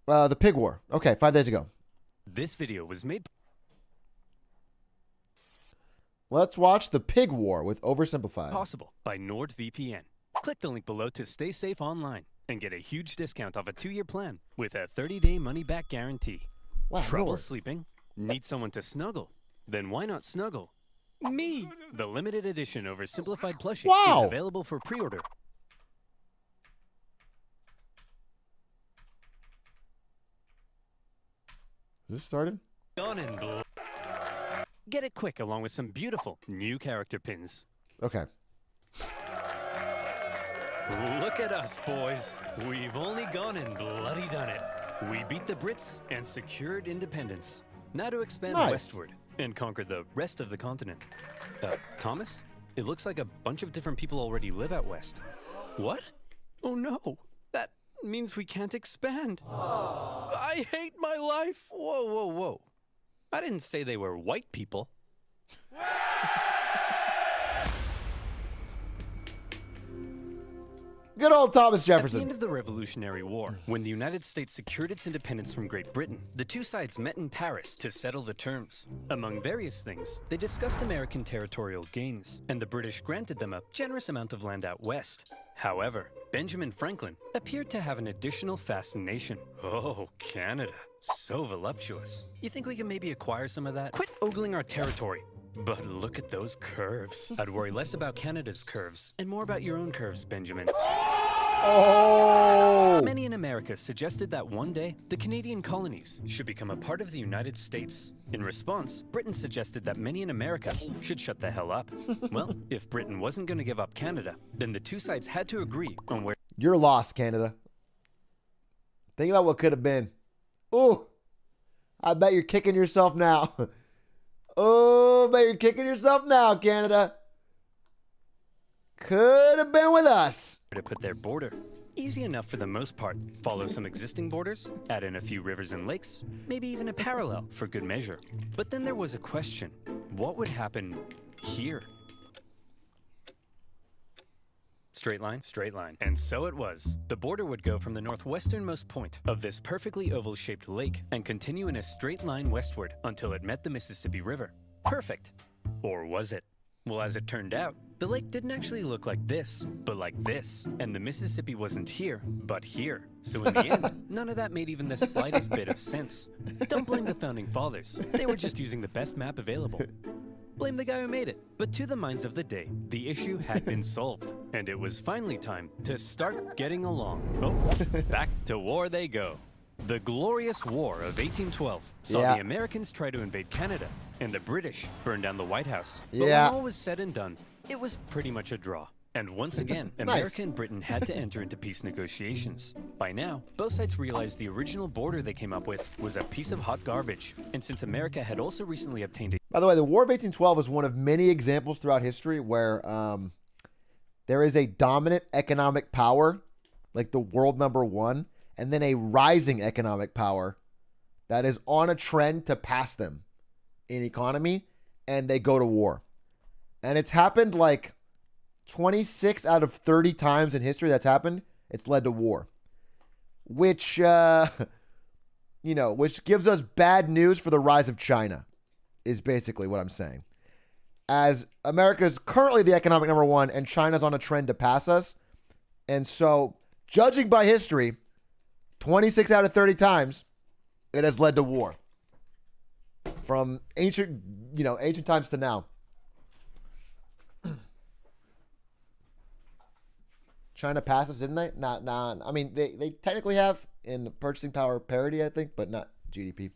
The Pig War. Okay, 5 days ago. This video was made Let's watch The Pig War with Oversimplified. possible by NordVPN. Click the link below to stay safe online and get a huge discount off a 2-year plan with a 30-day money-back guarantee. Wow, Trouble Nord. sleeping? Need someone to snuggle? Then why not snuggle? Me! The limited edition Oversimplified plushie Wow. is available for pre-order. Is this started? Gone in blue. Get it quick along with some beautiful new character pins. Okay. Look at us, boys. We've only gone and bloody done it. We beat the Brits and secured independence. Now to expand Nice. westward and conquer the rest of the continent. Thomas? It looks like a bunch of different people already live out west. What? Oh no. That means we can't expand. I hate my life. Whoa, whoa, whoa. I didn't say they were white people. Good old Thomas At the Jefferson. end of the Revolutionary War, when the United States secured its independence from Great Britain, the two sides met in Paris to settle the terms. Among various things, they discussed American territorial gains, and the British granted them a generous amount of land out west. However, Benjamin Franklin appeared to have an additional fascination. Oh, Canada. So voluptuous. You think we can maybe acquire some of that? Quit ogling our territory. But look at those curves. I'd worry less about Canada's curves and more about your own curves, Benjamin. Oh! Many in America suggested that one day, the Canadian colonies should become a part of the United States. In response, Britain suggested that many in America should shut the hell up. Well, if Britain wasn't going to give up Canada, then the two sides had to agree on where You're lost, Canada. Think about what could have been. Ooh. I bet you're kicking yourself now. Oh, bet you're kicking yourself now, Canada. Could have been with us. to put their border. Easy enough for the most part. Follow some existing borders, add in a few rivers and lakes, maybe even a parallel for good measure. But then there was a question. What would happen here? Straight line, straight line. And so it was. The border would go from the northwesternmost point of this perfectly oval-shaped lake and continue in a straight line westward until it met the Mississippi River. Perfect. Or was it? Well, as it turned out, the lake didn't actually look like this, but like this. And the Mississippi wasn't here, but here. So in the end, none of that made even the slightest bit of sense. Don't blame the founding fathers. They were just using the best map available. Blame the guy who made it. But to the minds of the day, the issue had been solved, and it was finally time to start getting along. Oh, back to war they go. The Glorious War of 1812 saw the Americans try to invade Canada, and the British burn down the White House. But when all was said and done, it was pretty much a draw. And once again, America and Britain had to enter into peace negotiations. By now, both sides realized the original border they came up with was a piece of hot garbage. And since America had also recently obtained a... By the way, the War of 1812 is one of many examples throughout history where there is a dominant economic power, like the world #1, and then a rising economic power that is on a trend to pass them in economy, and they go to war. And it's happened like 26 out of 30 times in history that's happened. It's led to war, which, which gives us bad news for the rise of China, is basically what I'm saying. As America is currently the economic #1 and China's on a trend to pass us. And so, judging by history, 26 out of 30 times, it has led to war. From ancient times to now. China passes, didn't they? Not. I mean, they technically have in purchasing power parity, I think, but not GDP.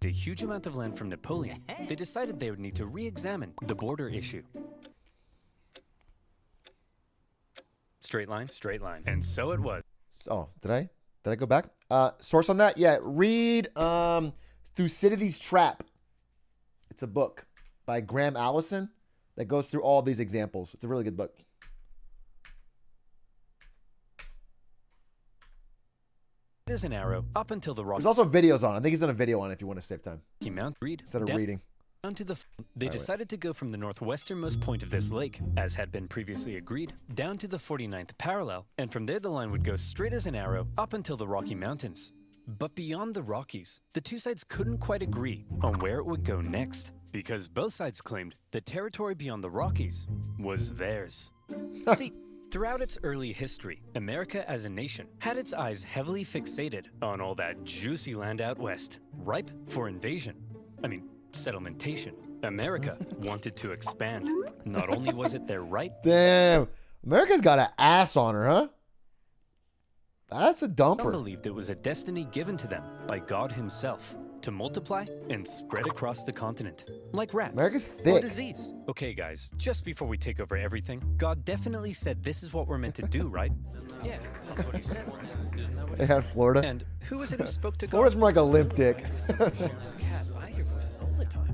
A huge amount of land from Napoleon. They decided they would need to re-examine the border issue. Straight line, straight line. And so it was. Oh, did I go back? Source on that? Yeah, read Thucydides' Trap. It's a book by Graham Allison that goes through all these examples. It's a really good book. There's an arrow up until the rock. There's also videos on it. I think he's done a video on it if you want to save time. Mount Reed instead of reading. Down to they decided to go from the northwesternmost point of this lake, as had been previously agreed, down to the 49th parallel, and from there the line would go straight as an arrow up until the Rocky Mountains. But beyond the Rockies, the two sides couldn't quite agree on where it would go next, because both sides claimed the territory beyond the Rockies was theirs. See, throughout its early history, America as a nation had its eyes heavily fixated on all that juicy land out west, ripe for invasion. Settlementation. America wanted to expand. Not only was it their right... Damn. America's got an ass on her, huh? That's a dumper. Some believed it was a destiny given to them by God himself to multiply and spread across the continent, like rats America's or thick. disease. Okay, guys, just before we take over everything, God definitely said this is what we're meant to do, right? Yeah, that's what he said, right? Isn't that what he They said? had Florida. And who was it who spoke to God? Florida's more like a limp dick.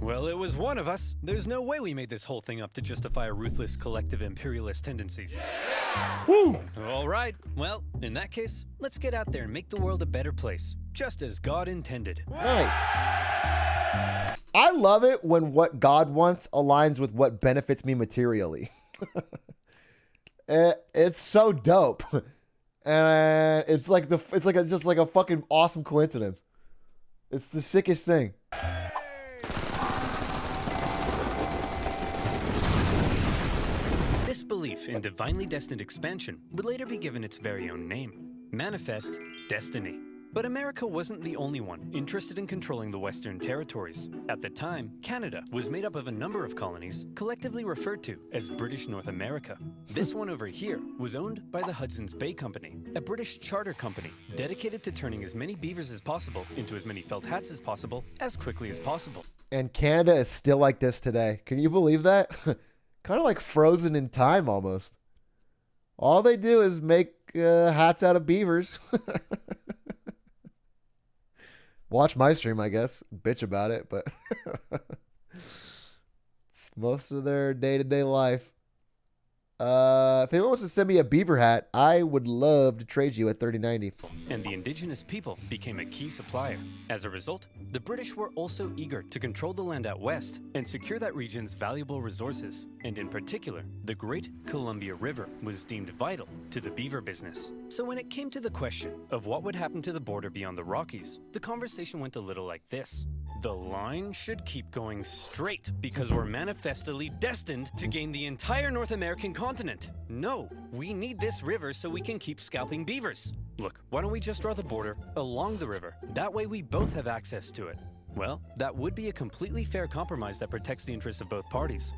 Well, it was one of us. There's no way we made this whole thing up to justify a ruthless collective imperialist tendencies. Woo! All right. Well, in that case, let's get out there and make the world a better place, just as God intended. Nice. I love it when what God wants aligns with what benefits me materially. It's so dope. And it's like just like a fucking awesome coincidence. It's the sickest thing. This belief in divinely destined expansion would later be given its very own name, Manifest Destiny. But America wasn't the only one interested in controlling the Western territories. At the time, Canada was made up of a number of colonies, collectively referred to as British North America. This one over here was owned by the Hudson's Bay Company, a British charter company dedicated to turning as many beavers as possible into as many felt hats as possible, as quickly as possible. And Canada is still like this today. Can you believe that? Kind of like frozen in time almost. All they do is make hats out of beavers. Watch my stream, I guess. Bitch about it, but it's most of their day-to-day life. If anyone wants to send me a beaver hat, I would love to trade you at 30.90. And the indigenous people became a key supplier. As a result, the British were also eager to control the land out west and secure that region's valuable resources. And in particular, the Great Columbia River was deemed vital to the beaver business. So when it came to the question of what would happen to the border beyond the Rockies, the conversation went a little like this. The line should keep going straight because we're manifestly destined to gain the entire North American continent. No, we need this river so we can keep scalping beavers. Look, why don't we just draw the border along the river? That way we both have access to it. Well, that would be a completely fair compromise that protects the interests of both parties.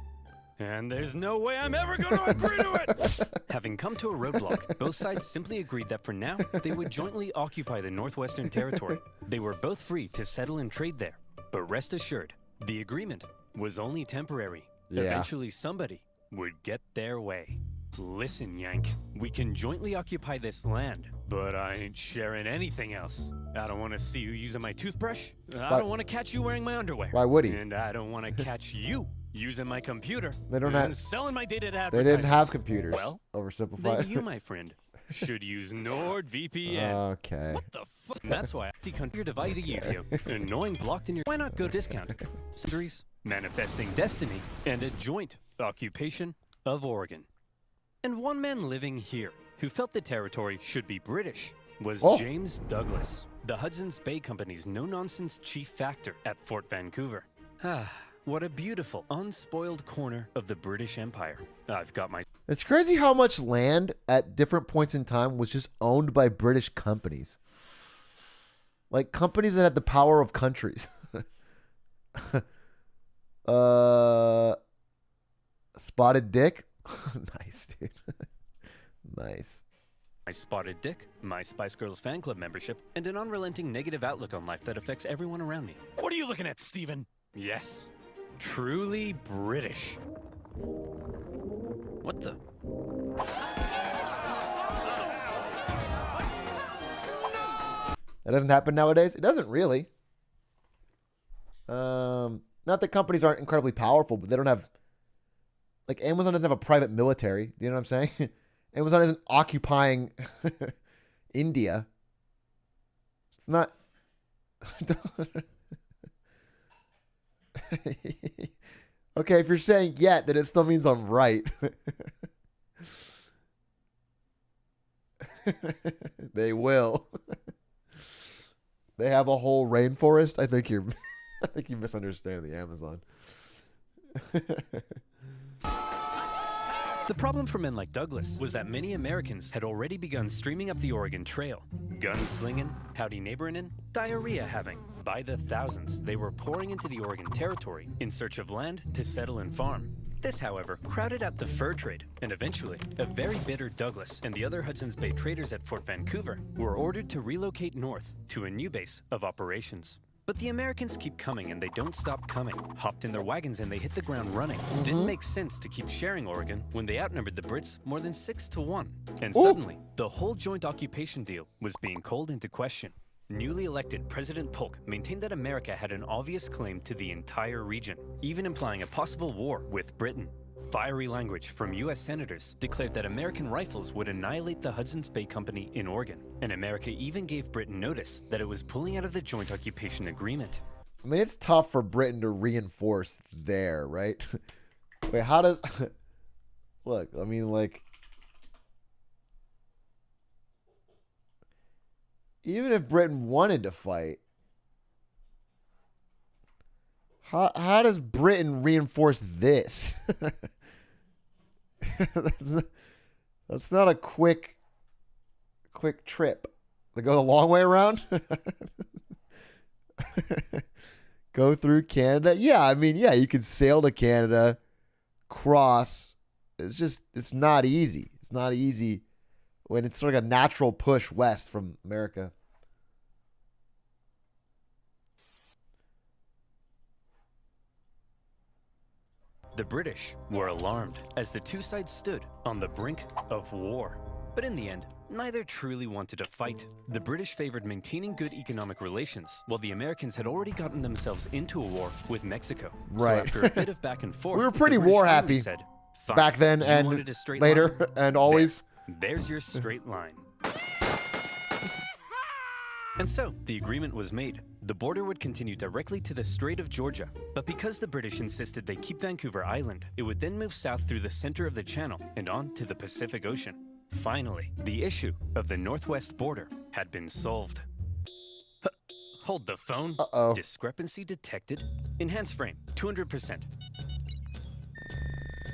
And there's no way I'm ever going to agree to it! Having come to a roadblock, both sides simply agreed that for now, they would jointly occupy the Northwestern Territory. They were both free to settle and trade there. But rest assured, the agreement was only temporary. Yeah. Eventually somebody would get their way. Listen, Yank, we can jointly occupy this land, but I ain't sharing anything else. I don't want to see you using my toothbrush. I don't want to catch you wearing my underwear. Why would he? And I don't want to catch you using my computer. They don't and have- selling my dated They advertisements. didn't have computers. Well, oversimplified. then you, my friend, should use NordVPN. Okay. What the fuck? That's why your device to you. Annoying blocked in your. Why not go discount? Series, manifesting destiny, and a joint occupation of Oregon. And one man living here who felt the territory should be British was James Douglas, the Hudson's Bay Company's no-nonsense chief factor at Fort Vancouver. Ah, what a beautiful, unspoiled corner of the British Empire. I've got my... It's crazy how much land at different points in time was just owned by British companies. Like companies that had the power of countries. Spotted Dick. Nice, dude. Nice. My spotted dick, my Spice Girls fan club membership, and an unrelenting negative outlook on life that affects everyone around me. What are you looking at, Steven? Yes. Truly British. What the? That doesn't happen nowadays. It doesn't really. Not that companies aren't incredibly powerful, but they don't have... Like, Amazon doesn't have a private military. You know what I'm saying? Amazon isn't occupying India. It's not... Okay, if you're saying yet, then it still means I'm right. They will. They have a whole rainforest. I think I think you misunderstand the Amazon. The problem for men like Douglas was that many Americans had already begun streaming up the Oregon Trail. Guns slinging, howdy neighboring, diarrhea having. By the thousands, they were pouring into the Oregon Territory in search of land to settle and farm. This, however, crowded out the fur trade, and eventually, a very bitter Douglas and the other Hudson's Bay traders at Fort Vancouver were ordered to relocate north to a new base of operations. But the Americans keep coming and they don't stop coming. Hopped in their wagons and they hit the ground running. Didn't make sense to keep sharing Oregon when they outnumbered the Brits more than 6-1. And suddenly, the whole joint occupation deal was being called into question. Newly elected President Polk maintained that America had an obvious claim to the entire region, even implying a possible war with Britain. Fiery language from U.S. senators declared that American rifles would annihilate the Hudson's Bay Company in Oregon, and America even gave Britain notice that it was pulling out of the joint occupation agreement. I mean, it's tough for Britain to reinforce there, right? Wait, how does... Look, I mean, like... Even if Britain wanted to fight, how does Britain reinforce this? That's not a quick trip. They go the long way around. Go through Canada. Yeah, I mean, yeah, you could sail to Canada, cross. It's not easy. It's not easy when it's sort of a natural push west from America. The British were alarmed as the two sides stood on the brink of war. But in the end, neither truly wanted to fight. The British favored maintaining good economic relations, while the Americans had already gotten themselves into a war with Mexico. Right. So after a bit of back and forth, we were pretty the British war finally happy said, "Fine, back then you and wanted a straight later line? and always." There's your straight line. And so, the agreement was made. The border would continue directly to the Strait of Georgia, but because the British insisted they keep Vancouver Island, it would then move south through the center of the channel and on to the Pacific Ocean. Finally, the issue of the northwest border had been solved. Hold the phone. Uh-oh. Discrepancy detected. Enhance frame, 200%.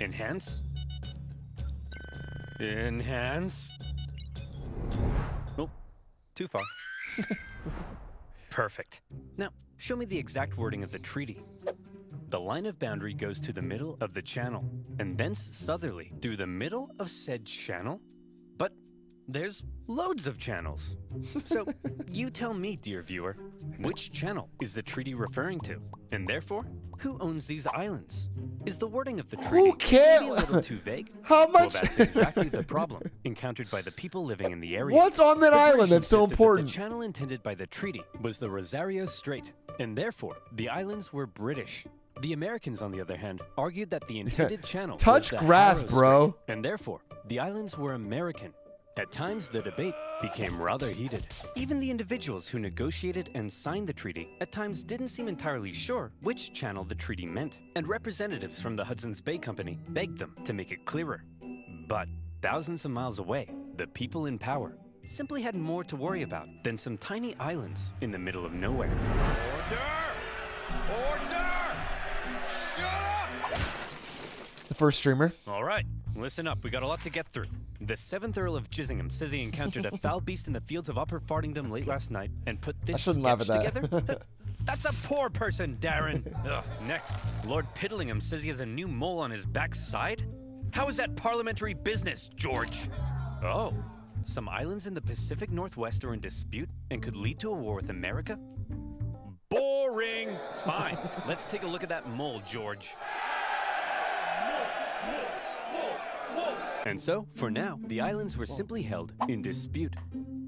Enhance. Enhance. Oh, too far. Perfect. Now, show me the exact wording of the treaty. The line of boundary goes to the middle of the channel, and thence southerly through the middle of said channel? But there's loads of channels. So, you tell me, dear viewer, which channel is the treaty referring to? And therefore, who owns these islands? Is the wording of the treaty Who cares? maybe a little too vague? How Well, much? that's exactly the problem encountered by the people living in the area. What's on that The island British that's so insisted that important? the channel intended by the treaty was the Rosario Strait, and therefore the islands were British. The Americans, on the other hand, argued that the intended channel Touch was the grass, Harrow bro. Strait, and therefore the islands were American. At times, the debate became rather heated. Even the individuals who negotiated and signed the treaty at times didn't seem entirely sure which channel the treaty meant, and representatives from the Hudson's Bay Company begged them to make it clearer. But thousands of miles away, the people in power simply had more to worry about than some tiny islands in the middle of nowhere. Order! Order! Shut up! The first streamer. All right, listen up. We got a lot to get through. The 7th Earl of Gissingham says he encountered a foul beast in the fields of Upper Fardingdom late last night and put this shouldn't laugh sketch at that. together. That's a poor person, Darren. Ugh. Next, Lord Piddlingham says he has a new mole on his backside. How is that parliamentary business, George? Oh, some islands in the Pacific Northwest are in dispute and could lead to a war with America? Boring. Fine, let's take a look at that mole, George. And so, for now, the islands were simply held in dispute.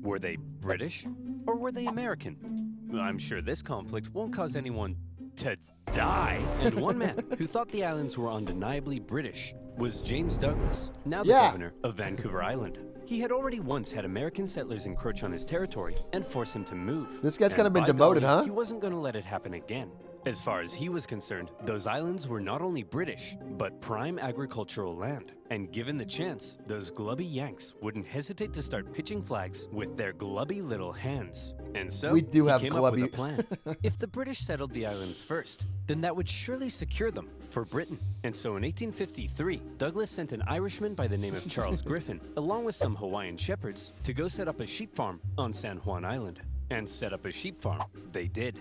Were they British or were they American? I'm sure this conflict won't cause anyone to die. And one man who thought the islands were undeniably British was James Douglas, now the governor of Vancouver Island. He had already once had American settlers encroach on his territory and force him to move. This guy's kind of And been by demoted, golly, huh? He wasn't going to let it happen again. As far as he was concerned, those islands were not only British, but prime agricultural land. And given the chance, those glubby Yanks wouldn't hesitate to start pitching flags with their glubby little hands. And so We do have he came up with a glubby- plan. If the British settled the islands first, then that would surely secure them for Britain. And so in 1853, Douglas sent an Irishman by the name of Charles Griffin, along with some Hawaiian shepherds, to go set up a sheep farm on San Juan Island. And set up a sheep farm they did.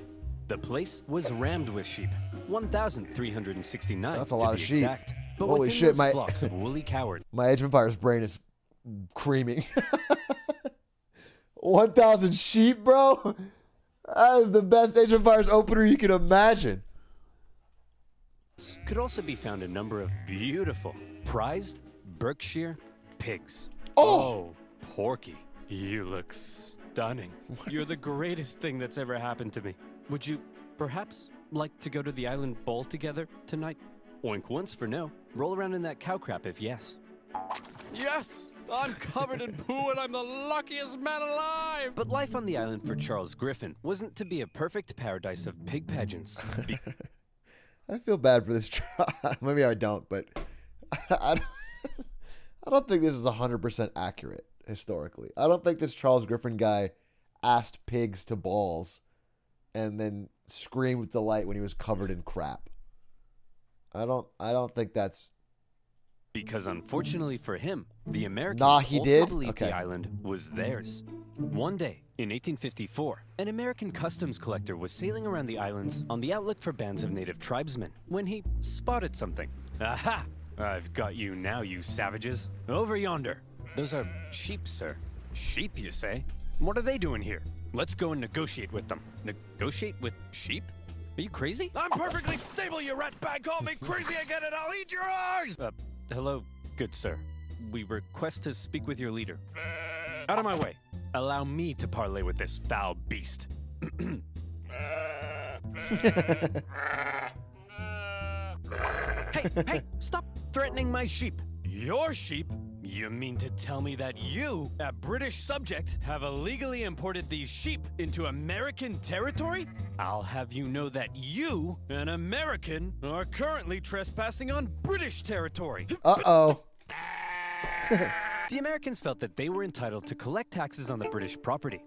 The place was rammed with sheep, 1,369 That's a lot to of be sheep. exact. But Holy within shit, those my- flocks of woolly cowards, My Age of Empires brain is creaming. 1,000 sheep, bro? That is the best Age of Empires opener you can imagine. could also be found a number of beautiful, prized Berkshire pigs. Oh! Porky, you look stunning. You're the greatest thing that's ever happened to me. Would you perhaps like to go to the island bowl together tonight? Oink once for no. Roll around in that cow crap if yes. Yes! I'm covered in poo and I'm the luckiest man alive! But life on the island for Charles Griffin wasn't to be a perfect paradise of pig pageants. I feel bad for this trial. Maybe I don't, but I don't think this is 100% accurate historically. I don't think this Charles Griffin guy asked pigs to balls and then screamed with delight when he was covered in crap. I don't think that's... Because unfortunately for him, the Americans Nah, he also did? believed Okay. the island was theirs. One day, in 1854, an American customs collector was sailing around the islands on the outlook for bands of native tribesmen when he spotted something. Aha! I've got you now, you savages. Over yonder. Those are sheep, sir. Sheep, you say? What are they doing here? Let's go and negotiate with them. Negotiate with sheep? Are you crazy? I'm perfectly stable, you rat bag. Call me crazy again and I'll eat your eyes! Hello, good sir. We request to speak with your leader. Out of my way. Allow me to parley with this foul beast. Hey, stop threatening my sheep. Your sheep? You mean to tell me that you, a British subject, have illegally imported these sheep into American territory? I'll have you know that you, an American, are currently trespassing on British territory. Uh-oh. The Americans felt that they were entitled to collect taxes on the British property,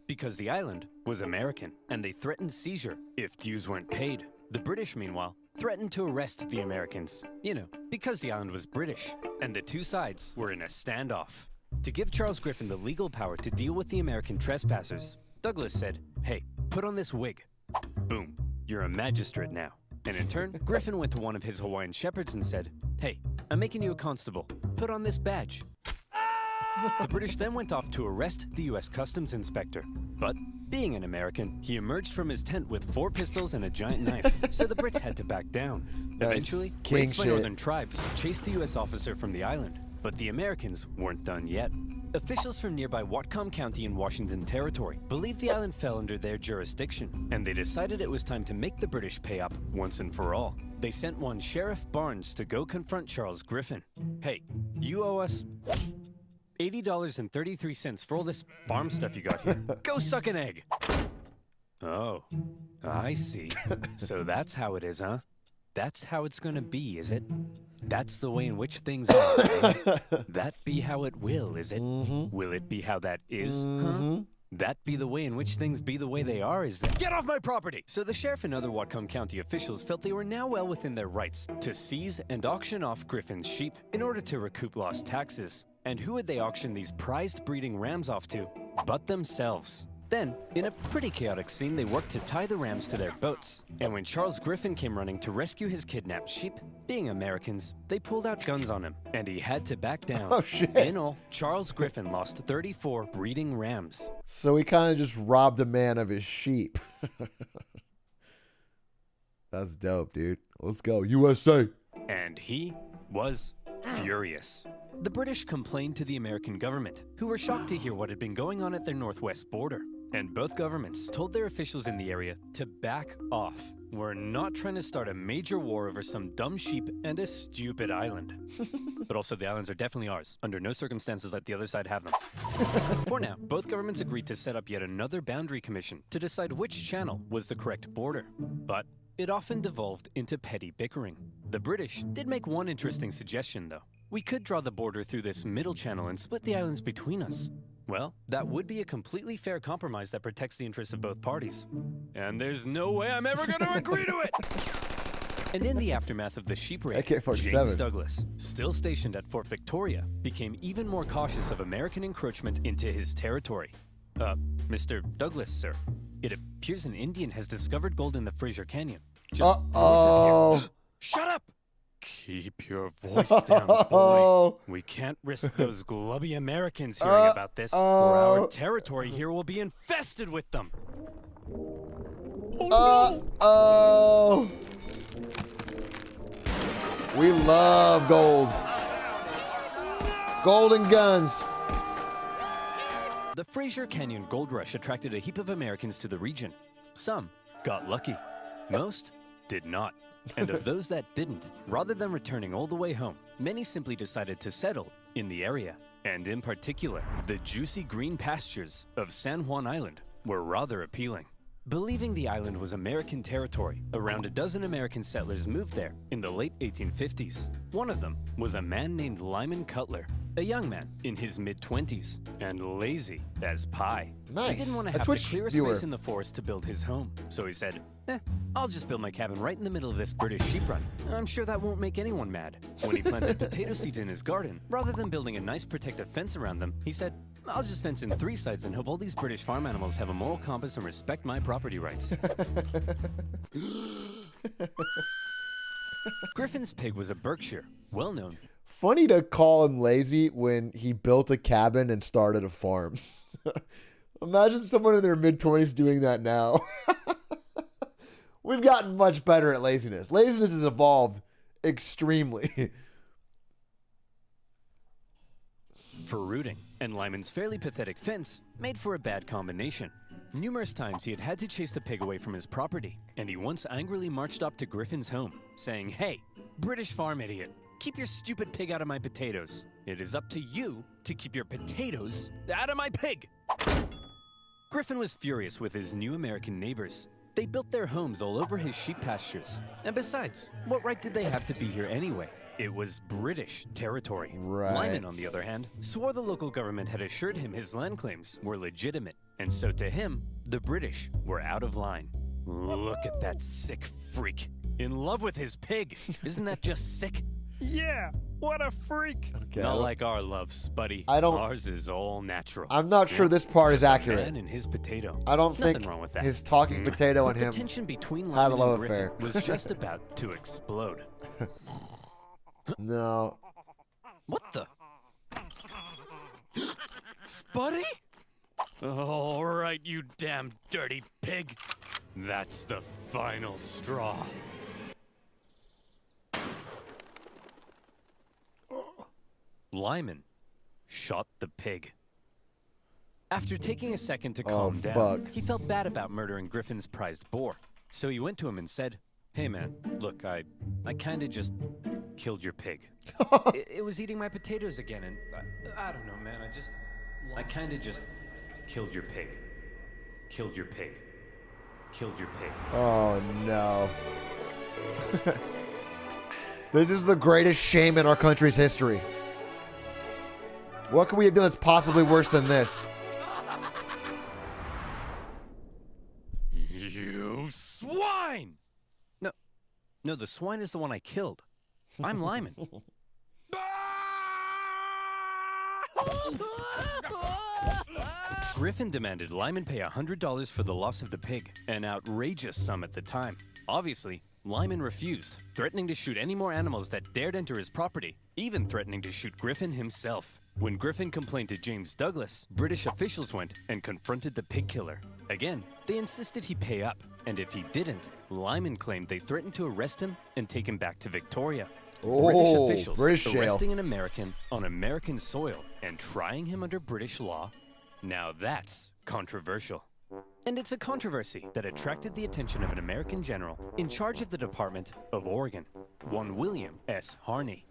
because the island was American, and they threatened seizure if dues weren't paid. The British, meanwhile, threatened to arrest the Americans, because the island was British, and the two sides were in a standoff. To give Charles Griffin the legal power to deal with the American trespassers, Douglas said, "Hey, put on this wig." Boom, you're a magistrate now. And in turn, Griffin went to one of his Hawaiian shepherds and said, "Hey, I'm making you a constable. Put on this badge." The British then went off to arrest the U.S. Customs Inspector. But, being an American, he emerged from his tent with 4 pistols and a giant knife, so the Brits had to back down. Nice. Eventually, King raids by shit. northern tribes chased the U.S. officer from the island, but the Americans weren't done yet. Officials from nearby Whatcom County in Washington Territory believed the island fell under their jurisdiction, and they decided it was time to make the British pay up once and for all. They sent one Sheriff Barnes to go confront Charles Griffin. "Hey, you owe us $80.33 for all this farm stuff you got here. Go suck an egg." Oh, I see. So that's how it is, huh? That's how it's gonna be, is it? That's the way in which things are. Eh? That be how it will, is it? Will it be how that is? Huh? That be the way in which things be the way they are, is that? Get off my property! So the sheriff and other Whatcom County officials felt they were now well within their rights to seize and auction off Griffin's sheep in order to recoup lost taxes. And who would they auction these prized breeding rams off to but themselves? Then, in a pretty chaotic scene, they worked to tie the rams to their boats. And when Charles Griffin came running to rescue his kidnapped sheep, being Americans, they pulled out guns on him, and he had to back down. Oh, shit. In all, Charles Griffin lost 34 breeding rams. So he kind of just robbed a man of his sheep. That's dope, dude. Let's go. USA. And he was furious. The British complained to the American government, who were shocked to hear what had been going on at their northwest border. And both governments told their officials in the area to back off. We're not trying to start a major war over some dumb sheep and a stupid island. But also, the islands are definitely ours. Under no circumstances let the other side have them. For now, both governments agreed to set up yet another boundary commission to decide which channel was the correct border. But It often devolved into petty bickering. The British did make one interesting suggestion, though. We could draw the border through this middle channel and split the islands between us. Well, that would be a completely fair compromise that protects the interests of both parties. And there's no way I'm ever going to agree to it! And in the aftermath of the sheep raid, James Douglas, still stationed at Fort Victoria, became even more cautious of American encroachment into his territory. Mr. Douglas, sir, it appears an Indian has discovered gold in the Fraser Canyon. Just north of here. Shut up! Keep your voice down, boy. We can't risk those glubby Americans hearing about this, or our territory here will be infested with them. We love gold. Golden guns. The Fraser Canyon gold rush attracted a heap of Americans to the region. Some got lucky. Most did not. And of those that didn't, rather than returning all the way home, many simply decided to settle in the area. And in particular, the juicy green pastures of San Juan Island were rather appealing. Believing the island was American territory, around a dozen American settlers moved there in the late 1850s. One of them was a man named Lyman Cutler, a young man in his mid-20s, and lazy as pie. Nice. He didn't want to have to clear a space in the forest to build his home, so he said, I'll just build my cabin right in the middle of this British sheep run. I'm sure that won't make anyone mad. When he planted potato seeds in his garden, rather than building a nice protective fence around them, he said, I'll just fence in 3 sides and hope all these British farm animals have a moral compass and respect my property rights. Griffin's pig was a Berkshire, well known. Funny to call him lazy when he built a cabin and started a farm. Imagine someone in their mid-20s doing that now. We've gotten much better at laziness. Laziness has evolved extremely. For rooting, and Lyman's fairly pathetic fence made for a bad combination. Numerous times he had to chase the pig away from his property, and he once angrily marched up to Griffin's home, saying, "Hey, British farm idiot, keep your stupid pig out of my potatoes. It is up to you to keep your potatoes out of my pig." Griffin was furious with his new American neighbors. They built their homes all over his sheep pastures. And besides, what right did they have to be here anyway? It was British territory. Right. Lyman, on the other hand, swore the local government had assured him his land claims were legitimate. And so to him, the British were out of line. Look at that sick freak. In love with his pig. Isn't that just sick? Yeah, what a freak. Okay, Not like our love, Spuddy. Ours is all natural. I'm not sure this part is accurate. Man and his potato. I don't Nothing think wrong with that. his talking potato and him The tension between had a Lyman love and Griffin affair. was just about to explode. No. What the? Spuddy? All right, you damn dirty pig. That's the final straw. Lyman shot the pig. After taking a second to calm down, he felt bad about murdering Griffin's prized boar. So he went to him and said, "Hey man, look, I kinda just killed your pig. It was eating my potatoes again, and I don't know, man, I kinda just killed your pig. Killed your pig. Killed your pig." Oh no. This is the greatest shame in our country's history. What can we have done that's possibly worse than this? You swine! No, the swine is the one I killed. I'm Lyman. Griffin demanded Lyman pay $100 for the loss of the pig, an outrageous sum at the time. Obviously, Lyman refused, threatening to shoot any more animals that dared enter his property, even threatening to shoot Griffin himself. When Griffin complained to James Douglas, British officials went and confronted the pig killer. Again, they insisted he pay up, and if he didn't, Lyman claimed they threatened to arrest him and take him back to Victoria. British officials arresting an American on American soil and trying him under British law? Now that's controversial. And it's a controversy that attracted the attention of an American general in charge of the Department of Oregon, one William S. Harney.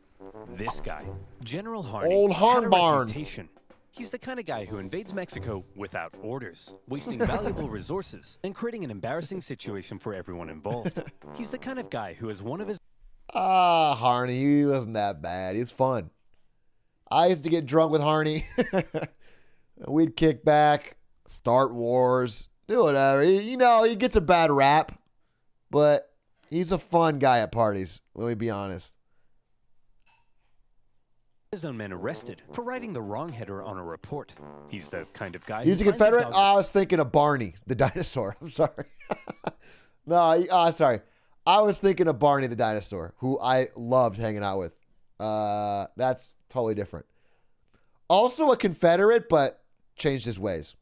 This guy, General Harney, Old had a Harnbarn. reputation. He's the kind of guy who invades Mexico without orders, wasting valuable resources and creating an embarrassing situation for everyone involved. He's the kind of guy who has one of his... Harney, he wasn't that bad. He's fun. I used to get drunk with Harney. We'd kick back, start wars, do whatever. He gets a bad rap, but he's a fun guy at parties, let me be honest. His own men arrested for writing the wrong header on a report. He's the kind of guy He's a Confederate? I was thinking of Barney, the dinosaur. I'm sorry. Sorry. I was thinking of Barney the dinosaur, who I loved hanging out with. That's totally different. Also a Confederate, but changed his ways.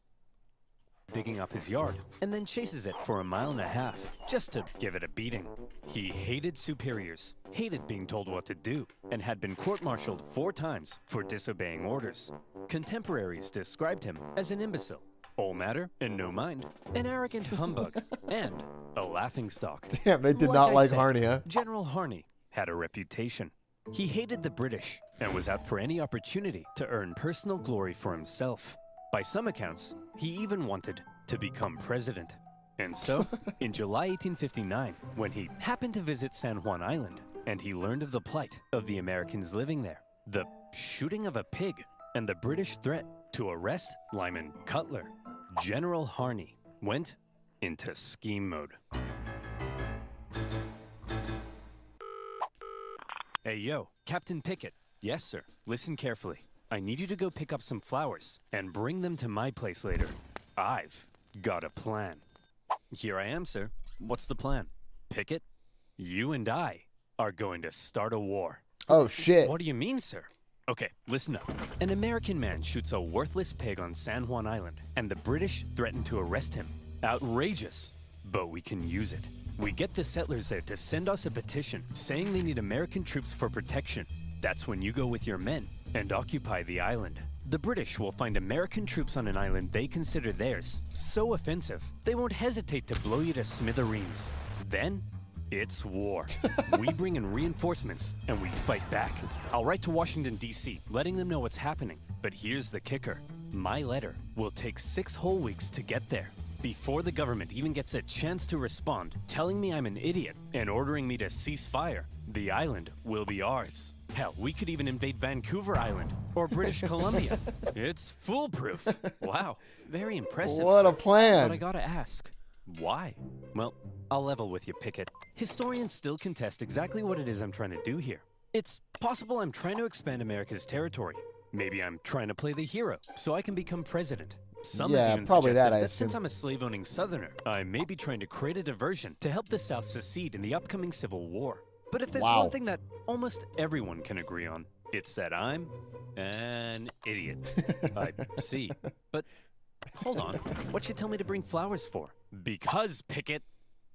Digging up his yard and then chases it for 1.5 miles just to give it a beating. He hated superiors, hated being told what to do, and had been court-martialed 4 times for disobeying orders. Contemporaries described him as an imbecile, all matter and no mind, an arrogant humbug, and a laughingstock. Damn, they did not like Harney, huh? General Harney had a reputation. He hated the British and was out for any opportunity to earn personal glory for himself. By some accounts, he even wanted to become president. And so, in July 1859, when he happened to visit San Juan Island, and he learned of the plight of the Americans living there, the shooting of a pig, and the British threat to arrest Lyman Cutler, General Harney went into scheme mode. Hey, yo, Captain Pickett. Yes, sir. Listen carefully. I need you to go pick up some flowers and bring them to my place later. I've got a plan. Here I am, sir. What's the plan? Pickett, you and I are going to start a war. Oh, shit. What do you mean, sir? Okay, listen up. An American man shoots a worthless pig on San Juan Island, and the British threaten to arrest him. Outrageous, but we can use it. We get the settlers there to send us a petition saying they need American troops for protection. That's when you go with your men and occupy the island. The British will find American troops on an island they consider theirs so offensive, they won't hesitate to blow you to smithereens. Then, it's war. We bring in reinforcements and we fight back. I'll write to Washington, D.C., letting them know what's happening. But here's the kicker. My letter will take 6 whole weeks to get there, before the government even gets a chance to respond, telling me I'm an idiot and ordering me to cease fire. The island will be ours. Hell, we could even invade Vancouver Island or British Columbia. It's foolproof. Wow, very impressive. What a plan. But I gotta ask, why? Well, I'll level with you, Pickett. Historians still contest exactly what it is I'm trying to do here. It's possible I'm trying to expand America's territory. Maybe I'm trying to play the hero so I can become president. Some have even suggested that since I'm a slave-owning Southerner, I may be trying to create a diversion to help the South secede in the upcoming Civil War. But if there's one thing that almost everyone can agree on, it's that I'm an idiot. I see. But hold on, what you tell me to bring flowers for? Because, Pickett,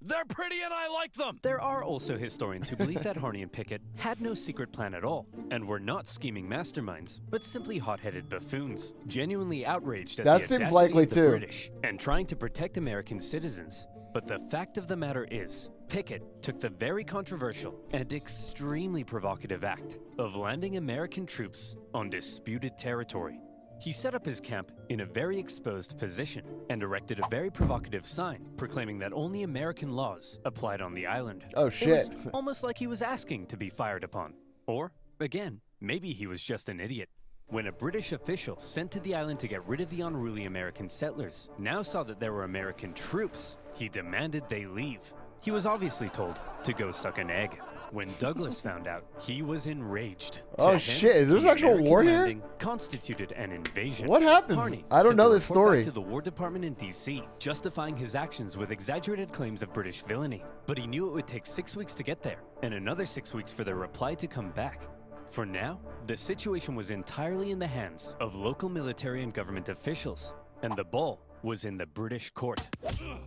they're pretty and I like them! There are also historians who believe that Harney and Pickett had no secret plan at all, and were not scheming masterminds, but simply hot-headed buffoons, genuinely outraged at the audacity of the British, and trying to protect American citizens. But the fact of the matter is, Pickett took the very controversial and extremely provocative act of landing American troops on disputed territory. He set up his camp in a very exposed position and erected a very provocative sign proclaiming that only American laws applied on the island. Oh, shit. It was almost like he was asking to be fired upon. Or, again, maybe he was just an idiot. When a British official sent to the island to get rid of the unruly American settlers now saw that there were American troops, he demanded they leave. He was obviously told to go suck an egg. When Douglas found out, he was enraged. Oh shit, is there actual war here? Constituted an invasion. What happens? Harney I don't know this story. To the War Department in D.C., justifying his actions with exaggerated claims of British villainy. But he knew it would take 6 weeks to get there, and another 6 weeks for the reply to come back. For now, the situation was entirely in the hands of local military and government officials, and the ball was in the British court.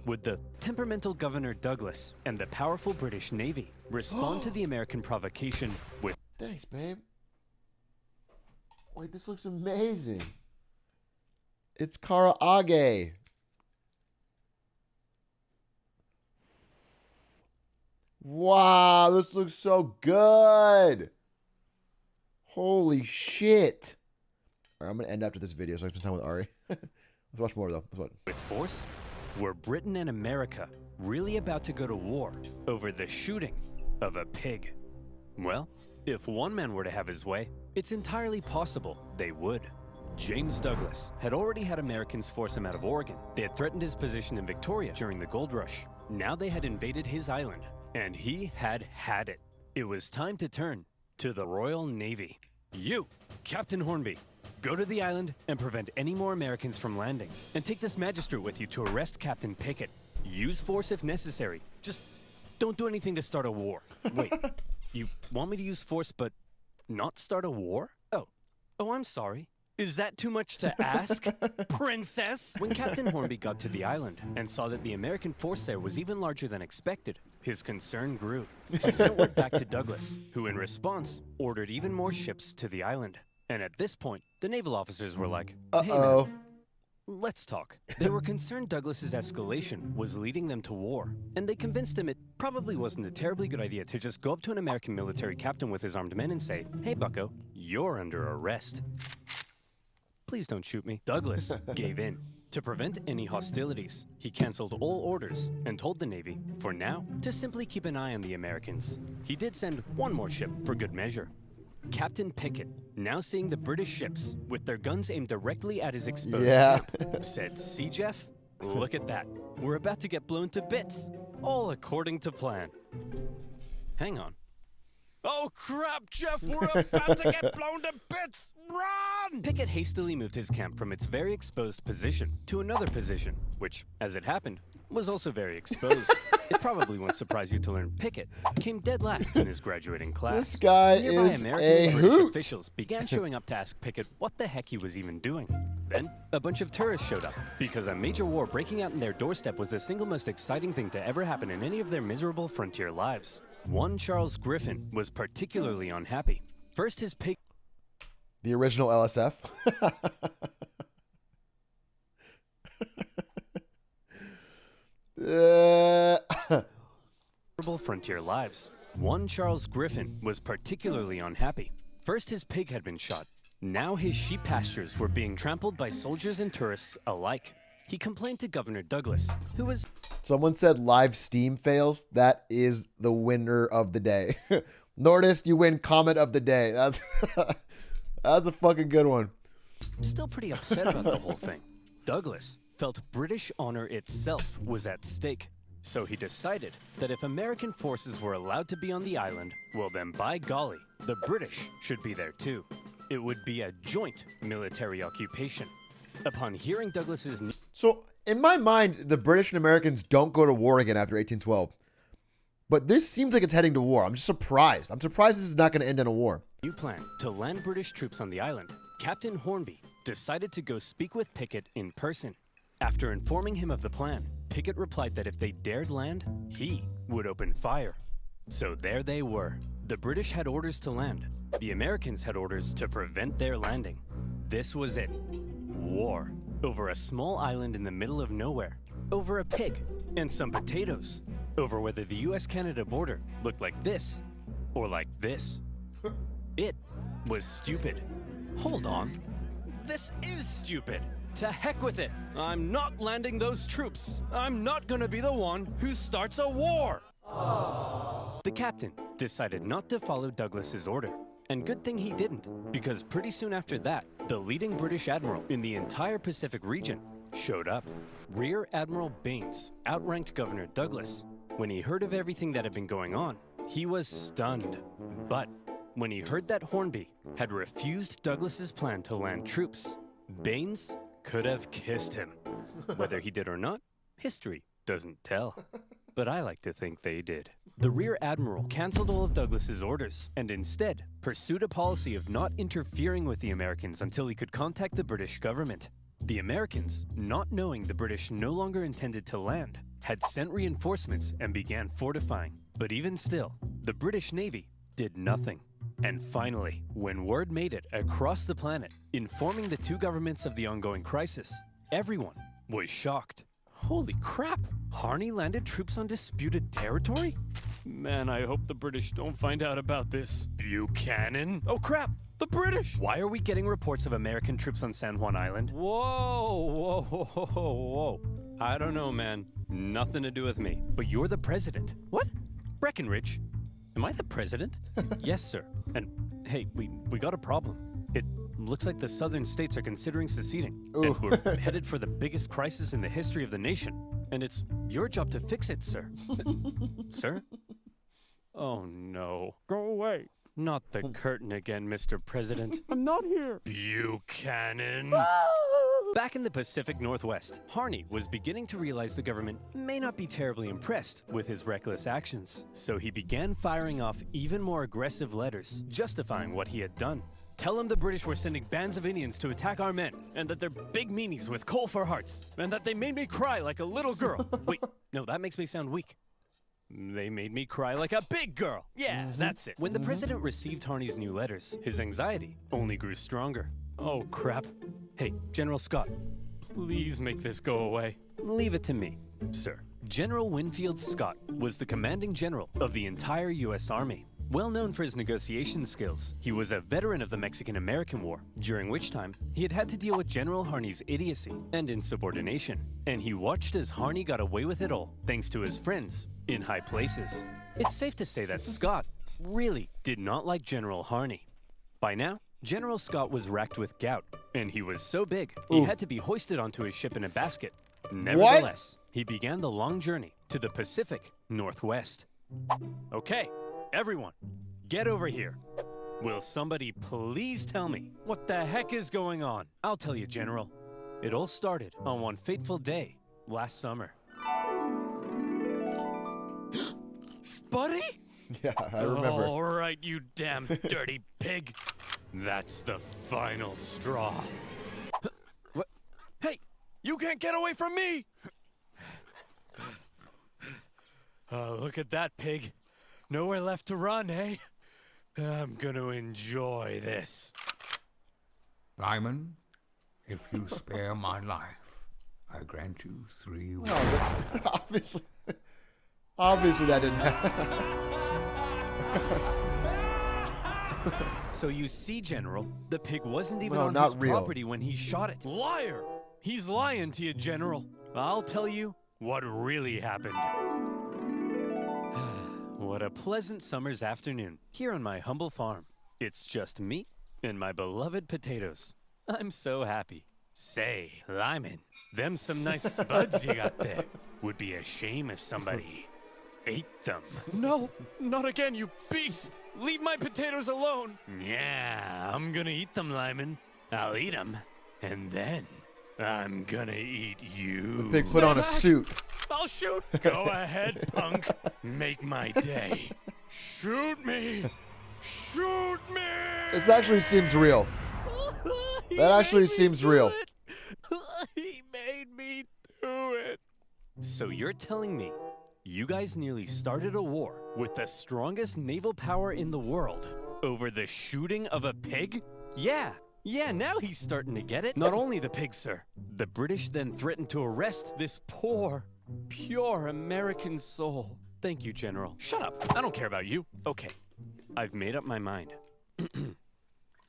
Would the temperamental Governor Douglas and the powerful British Navy respond to the American provocation with... Thanks, babe. Wait, this looks amazing. It's Karaage. Wow, this looks so good. Holy shit. All right, I'm gonna end after this video so I can spend time with Ari. Let's watch more though. Let's watch. With force? Were Britain and America really about to go to war over the shooting of a pig? Well, if one man were to have his way, it's entirely possible they would. James Douglas had already had Americans force him out of Oregon. They had threatened his position in Victoria during the gold rush. Now they had invaded his island, and he had had it. It was time to turn to the Royal Navy. You, Captain Hornby, go to the island and prevent any more Americans from landing. And take this magistrate with you to arrest Captain Pickett. Use force if necessary. Just don't do anything to start a war. Wait, you want me to use force but not start a war? Oh, I'm sorry. Is that too much to ask, princess? When Captain Hornby got to the island and saw that the American force there was even larger than expected, his concern grew. He sent word back to Douglas, who in response ordered even more ships to the island. And at this point, the naval officers were like, hey man, let's talk. They were concerned Douglas's escalation was leading them to war, and they convinced him it probably wasn't a terribly good idea to just go up to an American military captain with his armed men and say, hey bucko, you're under arrest. Please don't shoot me. Douglas gave in. To prevent any hostilities, he canceled all orders and told the Navy, for now, to simply keep an eye on the Americans. He did send one more ship for good measure. Captain Pickett, now seeing the British ships with their guns aimed directly at his exposed camp, said, see Jeff, look at that. We're about to get blown to bits, all according to plan. Hang on. Oh crap, Jeff, we're about to get blown to bits! Run! Pickett hastily moved his camp from its very exposed position to another position, which, as it happened, was also very exposed. It probably won't surprise you to learn Pickett came dead last in his graduating class. This guy Nearby is American a and British hoot. officials began showing up to ask Pickett what the heck he was even doing. Then, a bunch of tourists showed up, because a major war breaking out in their doorstep was the single most exciting thing to ever happen in any of their miserable frontier lives. One Charles Griffin was particularly unhappy. First, his pig... The original LSF. Frontier lives. One Charles Griffin was particularly unhappy. First, his pig had been shot. Now his sheep pastures were being trampled by soldiers and tourists alike. He complained to Governor Douglas, who was... Someone said live Steam fails. That is the winner of the day. Nordist, you win comment of the day. That's that's a fucking good one. Still pretty upset about the whole thing. Douglas felt British honor itself was at stake. So he decided that if American forces were allowed to be on the island, well then by golly, the British should be there too. It would be a joint military occupation. Upon hearing Douglas's... So, in my mind, the British and Americans don't go to war again after 1812. But this seems like it's heading to war. I'm just surprised. I'm surprised this is not going to end in a war. New plan to land British troops on the island. Captain Hornby decided to go speak with Pickett in person. After informing him of the plan, Pickett replied that if they dared land, he would open fire. So there they were. The British had orders to land. The Americans had orders to prevent their landing. This was it. War. Over a small island in the middle of nowhere. Over a pig and some potatoes. Over whether the US-Canada border looked like this or like this. It was stupid. Hold on. This is stupid. To heck with it. I'm not landing those troops. I'm not gonna be the one who starts a war. The captain decided not to follow Douglas's order. And good thing he didn't, because pretty soon after that, the leading British admiral in the entire Pacific region showed up. Rear Admiral Baines outranked Governor Douglas. When he heard of everything that had been going on, he was stunned. But when he heard that Hornby had refused Douglas's plan to land troops, Baines could have kissed him. Whether he did or not, history doesn't tell. But I like to think they did. The Rear Admiral canceled all of Douglas's orders and instead pursued a policy of not interfering with the Americans until he could contact the British government. The Americans, not knowing the British no longer intended to land, had sent reinforcements and began fortifying. But even still, the British Navy did nothing. And finally, when word made it across the planet, informing the two governments of the ongoing crisis, everyone was shocked. Holy crap! Harney landed troops on disputed territory? Man, I hope the British don't find out about this. Buchanan? Oh crap! The British! Why are we getting reports of American troops on San Juan Island? Whoa. I don't know, man. Nothing to do with me. But you're the president. What? Breckenridge? Am I the president? Yes, sir. And hey, we got a problem. It looks like the southern states are considering seceding. Ooh. And we're headed for the biggest crisis in the history of the nation. And it's your job to fix it, sir. Sir? Oh, no. Go away. Not the curtain again, Mr. President. I'm not here. Buchanan. Back in the Pacific Northwest, Harney was beginning to realize the government may not be terribly impressed with his reckless actions. So he began firing off even more aggressive letters, justifying what he had done. Tell him the British were sending bands of Indians to attack our men, and that they're big meanies with coal for hearts, and that they made me cry like a little girl. Wait, no, that makes me sound weak. They made me cry like a big girl. Yeah, that's it. When the president received Harney's new letters, his anxiety only grew stronger. Oh, crap. Hey, General Scott, please make this go away. Leave it to me, sir. General Winfield Scott was the commanding general of the entire U.S. Army. Well known for his negotiation skills, he was a veteran of the Mexican-American War, during which time he had had to deal with General Harney's idiocy and insubordination. And he watched as Harney got away with it all, thanks to his friends in high places. It's safe to say that Scott really did not like General Harney. By now, General Scott was racked with gout, and he was so big, he had to be hoisted onto his ship in a basket. Nevertheless, he began the long journey to the Pacific Northwest. Okay, everyone, get over here. Will somebody please tell me what the heck is going on? I'll tell you, General. It all started on one fateful day last summer. Spuddy? Yeah, I remember. All right, you damn dirty pig. That's the final straw. What? Hey, you can't get away from me! Oh, look at that pig. Nowhere left to run, eh? I'm gonna enjoy this. Lyman, if you spare my life, I grant you 3 wishes. No, but obviously that didn't happen. So you see, General, the pig wasn't even No, on not his real. property when he shot it. Liar! He's lying to you, General. I'll tell you what really happened. What a pleasant summer's afternoon here on my humble farm. It's just me and my beloved potatoes. I'm so happy. Say, Lyman, them some nice spuds you got there. Would be a shame if somebody ate them. No, not again, you beast! Leave my potatoes alone! Yeah, I'm gonna eat them, Lyman. I'll eat them, and then I'm gonna eat you. Pig put on a suit. I'll shoot! Go ahead, punk. Make my day. Shoot me! Shoot me! This actually seems real. He That actually made me seems do real. it. He made me do it. So you're telling me you guys nearly started a war with the strongest naval power in the world over the shooting of a pig? Yeah, now he's starting to get it. Not only the pig, sir. The British then threatened to arrest this poor, pure American soul. Thank you, General. Shut up. I don't care about you. Okay, I've made up my mind.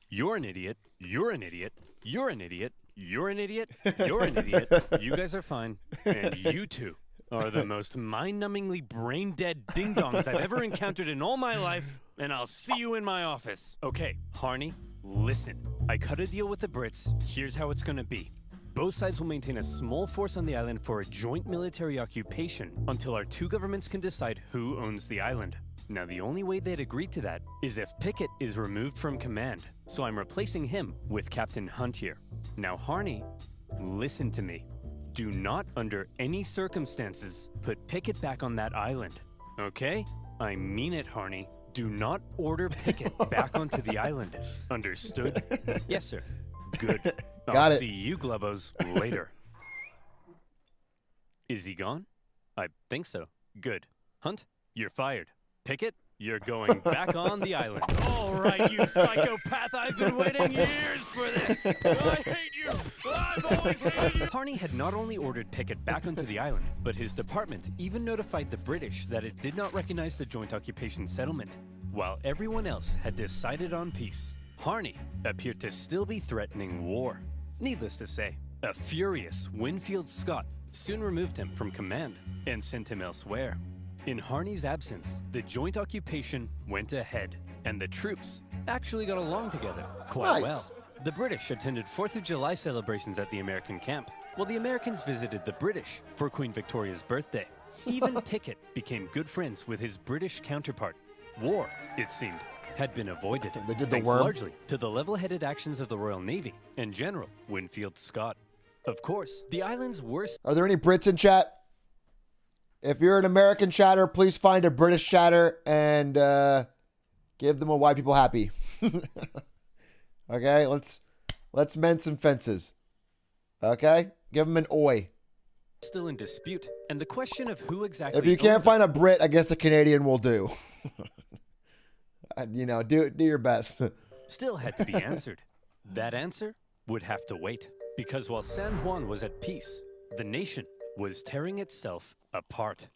You're an idiot. You're an idiot. You're an idiot. You're an idiot. You're an idiot. You guys are fine. And you two are the most mind-numbingly brain-dead ding-dongs I've ever encountered in all my life, and I'll see you in my office. Okay, Harney, listen. I cut a deal with the Brits. Here's how it's gonna be. Both sides will maintain a small force on the island for a joint military occupation until our two governments can decide who owns the island. Now, the only way they'd agree to that is if Pickett is removed from command, so I'm replacing him with Captain Hunt here. Now, Harney, listen to me. Do not, under any circumstances, put Pickett back on that island, okay? I mean it, Harney. Do not order Pickett back onto the island. Understood? Yes, sir. Good. Got I'll it. see you, Glubbos, later. Is he gone? I think so. Good. Hunt, you're fired. Pickett, you're going back on the island. All right, you psychopath. I've been waiting years for this. I hate you. I've always hated you. Harney had not only ordered Pickett back onto the island, but his department even notified the British that it did not recognize the joint occupation settlement, while everyone else had decided on peace. Harney appeared to still be threatening war. Needless to say, a furious Winfield Scott soon removed him from command and sent him elsewhere. In Harney's absence, the joint occupation went ahead, and the troops actually got along together quite Nice. well. The British attended 4th of July celebrations at the American camp, while the Americans visited the British for Queen Victoria's birthday. Even Pickett became good friends with his British counterpart. War, it seemed, had been avoided, They did the thanks worm. largely to the level-headed actions of the Royal Navy and General Winfield Scott. Of course, the island's worst Are there any Brits in chat? If you're an American chatter, please find a British chatter and give them a white people happy. Okay, let's mend some fences. Okay, give them an oi. still in dispute, and the question of who exactly If you can't owned find a Brit, I guess a Canadian will do. You know, do your best. still had to be answered. That answer would have to wait, because while San Juan was at peace, the nation was tearing itself apart.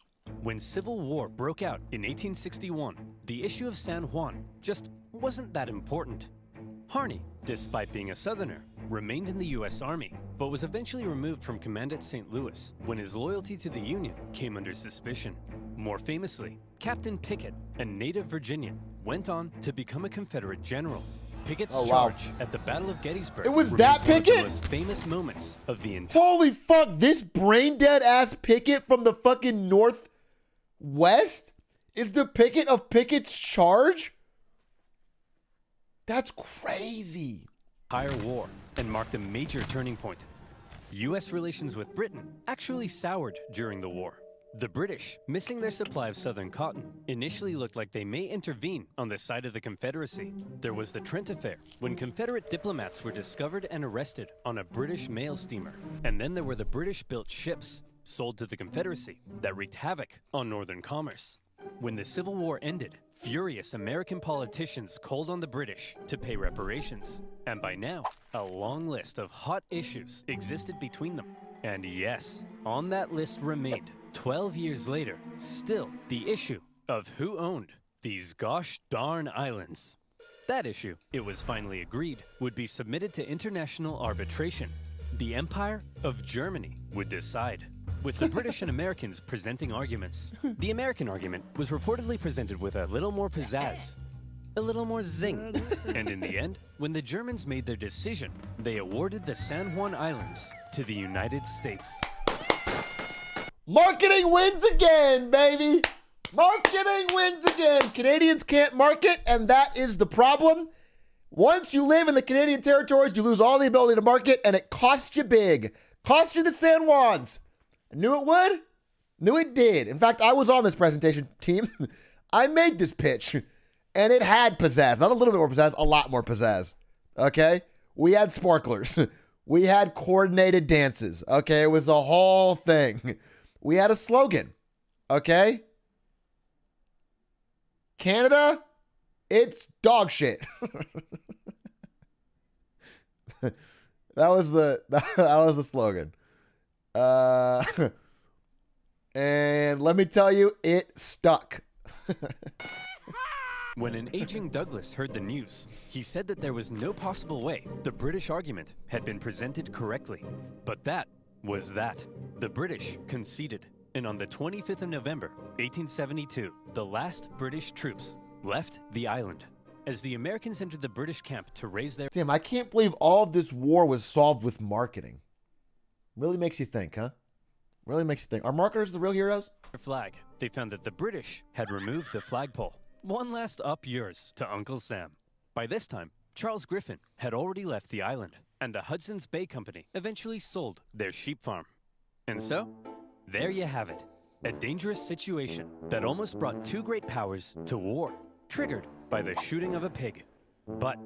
When civil war broke out in 1861, the issue of San Juan just wasn't that important. Harney, despite being a Southerner, remained in the U.S. Army, but was eventually removed from command at St. Louis when his loyalty to the Union came under suspicion. More famously, Captain Pickett, a native Virginian, went on to become a Confederate general. Pickett's Oh, wow. charge at the Battle of Gettysburg It was remains that one of Pickett? the most famous moments of the entire. Holy fuck, this brain dead ass Pickett from the fucking Northwest is the Pickett of Pickett's charge? That's crazy. Entire war and marked a major turning point. U.S. relations with Britain actually soured during the war. The British, missing their supply of southern cotton, initially looked like they may intervene on the side of the Confederacy. There was the Trent Affair, when Confederate diplomats were discovered and arrested on a British mail steamer. And then there were the British-built ships sold to the Confederacy that wreaked havoc on northern commerce. When the Civil War ended, furious American politicians called on the British to pay reparations. And by now, a long list of hot issues existed between them. And yes, on that list remained, 12 years later, still the issue of who owned these gosh darn islands. That issue, it was finally agreed, would be submitted to international arbitration. The Empire of Germany would decide, with the British and Americans presenting arguments. The American argument was reportedly presented with a little more pizzazz, a little more zing. And in the end, when the Germans made their decision, they awarded the San Juan Islands to the United States. Marketing wins again, baby. Marketing wins again. Canadians can't market, and that is the problem. Once you live in the Canadian territories, you lose all the ability to market, and it costs you big. Cost you the San Juans. I knew it would. Knew it did. In fact, I was on this presentation team. I made this pitch, and it had pizzazz. Not a little bit more pizzazz, a lot more pizzazz. Okay? We had sparklers. We had coordinated dances. Okay? It was a whole thing. We had a slogan. Okay? Canada, it's dog shit. that was the slogan. And let me tell you, it stuck. When an aging Douglas heard the news, he said that there was no possible way the British argument had been presented correctly. But that was that. The British conceded, and on the 25th of November, 1872, the last British troops left the island. As the Americans entered the British camp to raise their Damn, I can't believe all of this war was solved with marketing. Really makes you think, huh? Really makes you think. Are marketers the real heroes? flag, they found that the British had removed the flagpole. One last up yours to Uncle Sam. By this time, Charles Griffin had already left the island, and the Hudson's Bay Company eventually sold their sheep farm. And so, there you have it. A dangerous situation that almost brought two great powers to war, triggered by the shooting of a pig. But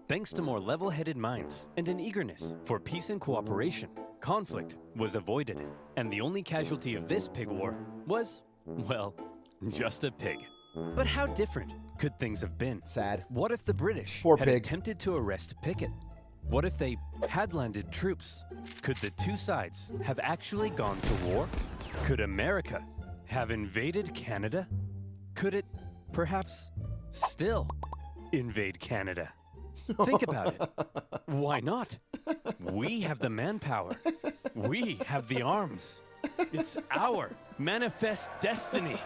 thanks to more level-headed minds and an eagerness for peace and cooperation, conflict was avoided. And the only casualty of this pig war was, well, just a pig. But how different could things have been? Sad. What if the British Poor had pig. attempted to arrest Pickett? What if they had landed troops? Could the two sides have actually gone to war? Could America have invaded Canada? Could it, perhaps, still invade Canada? Think about it. Why not? We have the manpower. We have the arms. It's our manifest destiny.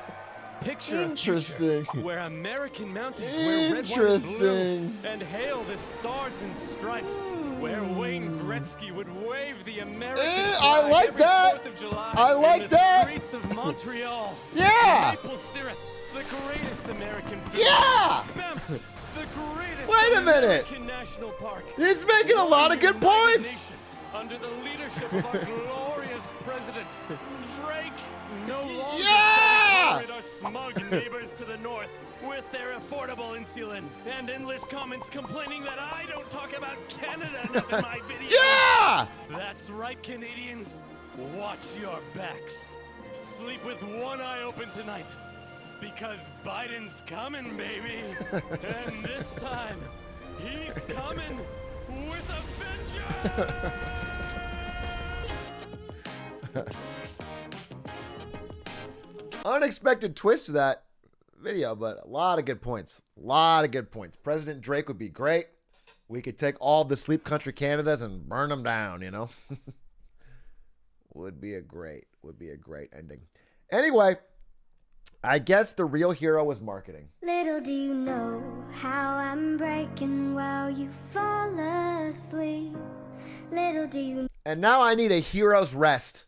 Picture a future where American mounties wear red, white, and blue and hail the stars and stripes. Where Wayne Gretzky would wave the American flag I like every that. 4th of July I like in the that. streets of Montreal. Yeah. Maple syrup, the greatest American food. Yeah. Banff, the greatest Wait a minute. American national park. He's making a lot of good United points. Nation, under the leadership of our glorious president, Drake, no longer Yeah! tolerate our smug neighbors to the north with their affordable insulin and endless comments complaining that I don't talk about Canada enough in my videos. Yeah. That's right, Canadians. Watch your backs. Sleep with one eye open tonight. Because Biden's coming, baby. And this time, he's coming with a vengeance! Unexpected twist to that video, but a lot of good points. A lot of good points. President Drake would be great. We could take all the Sleep Country Canadas and burn them down, you know? would be a great ending. Anyway, I guess the real hero was marketing. Little do you know how I'm breaking while you fall asleep. Little do you. And now I need a hero's rest.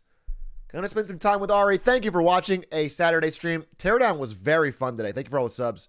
Gonna spend some time with Ari. Thank you for watching a Saturday stream. Teardown was very fun today. Thank you for all the subs.